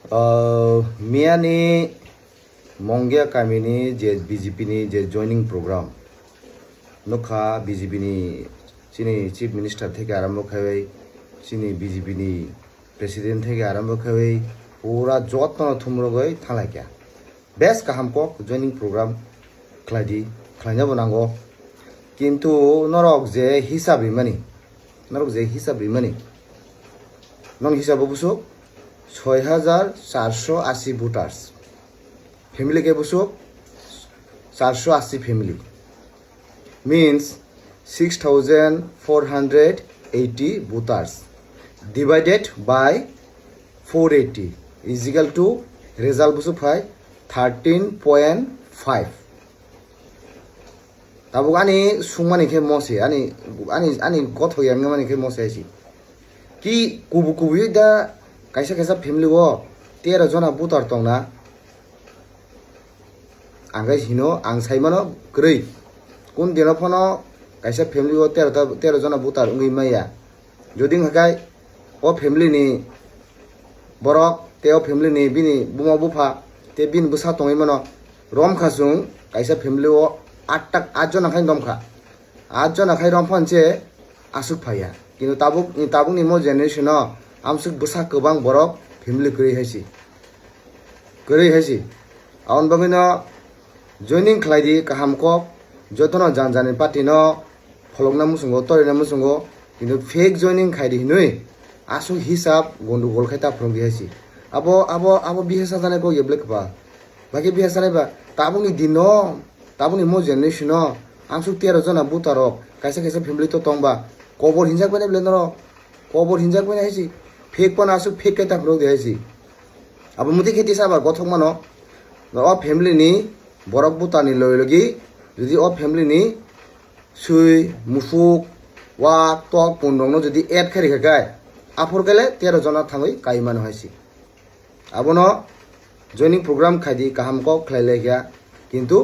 Miani Mongia Kamini je BJP ni je joining program nokha BJP ni chini chief minister theke arambho khabai chini BJP ni president theke arambho khabai pura jotno thumrogoi thalai kya best kaham ko joining program khladi khlanya bonango kintu norok je hisab rimani non hisab buso 6480 voters family ke buso 480 family means 6480 voters divided by 480 is equal to result buso phai 13.5 tabu ani sungmani ke mose ani gotho yang mani ke mose si ki kubu da kaisa family wo 13 jona voter tongna anggai hino ang saimano grei kun dino phono kaisa family wo 13 jona voter ungui maya joding hakai o family ni borok teo family ni bini buma bufa te bin busa tongai mano rom khasung kaisa family wo 8 jona khai domkha 8 jona khai rom phanche asuk phaya কিন্তু তাবুকনি মো generation আমসুক বসা গোবাং বরক family করি হাইছি আউন বাবিন joining খালাইদি কাহাম cock যতন জানজানি party ন ফলকনা মুসুঙ্গো তরিনা মুসুঙ্গো কিন্তু fake joining খাইদি নুই আসু হিসাব গন্ডগোল খাইতা ফ্রংদি হাইছি আবো বিহেসা জানাই কো ইবলে কবা বাকি বিহেসা নাইবা তাবুনি মো জেনারেশন আমসুক 13 জনা বুতারক কাইসা ফ্যামিলি তো তংবা কবর হিনজাক বানাই বলে নর কবর হিনজাক বানাই হাইছি ফেক পানা আসু ফেক কাইতা ফ্রং দি হাইছি আবো মুতি খেতি সাবা গথক মানো অ ফ্যামিলি নি বরক বুতানি লইলগি যদি অ ফ্যামিলি নি সুই মুফুক ওয়া টক পুনরংনো যদি এড খারি খায় আফর গেলে 13 জনা থাঙ্গই কাইমানো হাইছি আবনো জয়নিং প্রোগ্রাম খাইদি কাহাম কক খাইলাইগা কিন্তু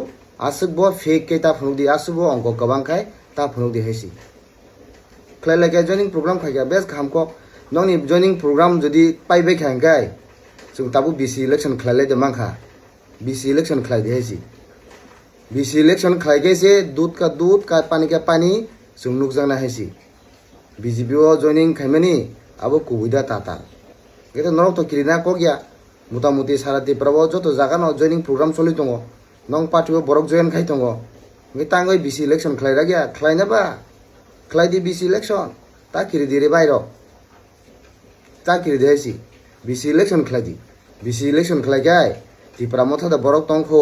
আসুকবো ফেক কাইতা ফ্রং দি আসুবো অঙ্ক গবাং খাই তা ফ্রং দি হাইছি খাইলাইগা জয়নিং প্রোগ্রাম খাইগা বেস কাহাম কক নংনি জয়নিং প্রোগ্রাম যদি পাইবে খাইগাই जों ताबु BC इलेक्शन खालाय दे मांखा BC इलेक्शन खालाय दे हाइसी BC इलेक्शन खालायगे से दूध का पानी का पानी जों नुकजांना हाइसी BJP ओ जॉइनिंग खाइमानि आबो कुबुदा ताता गेते नरक तो किरिना को गया मोटामुटी सारा त्रिपुरा जतो जागानो जॉइनिंग प्रोग्राम चलि दङ नंग पार्टीबो बरक जॉइन खाइ दङ गे तांगै BC इलेक्शन खालायरा गया खालायनाबा खालायदि BC इलेक्शन ता किरि दिरे बायरो ता किरि दे हाइसी BC इलेक्शन खालायदि BC इलेक्शन खालायगाय त्रिपुरा मथा दा बरक तंखो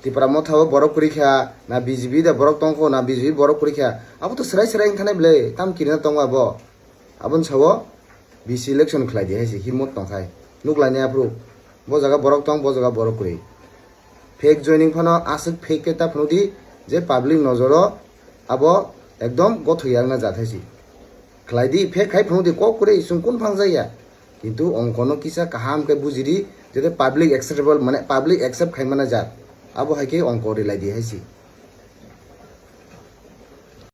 त्रिपुरा मथा बरक परीक्षा ना BJP दा बरक तंखो ना BJP बरक परीक्षा आबो तो सराय थानाय बले ताम किरिना तंगा बो आबन सावो BC इलेक्शन खालायदि हाइसी हिमत तंखाय नुकलायने आप्रुब बो जागा बरक तंग बो जागा बरक करि फेक जॉइनिंग फानो आसुक फेक केता फनुदि जे पाब्लिक नजरो आबो एकदम गथयांना जाथायसि खालायदि फेक खाय फनुदि क करे सुं कोन फांजाया কিন্তু অঙ্কনো কিসা কাহাম কে বুজিরি যেতে পাবলিক অ্যাকসেপ্টেবল মানে পাবলিক অ্যাকসেপ্ট খাইমানা যা আবো হাইকে অঙ্ক রিলাই দি হাইছি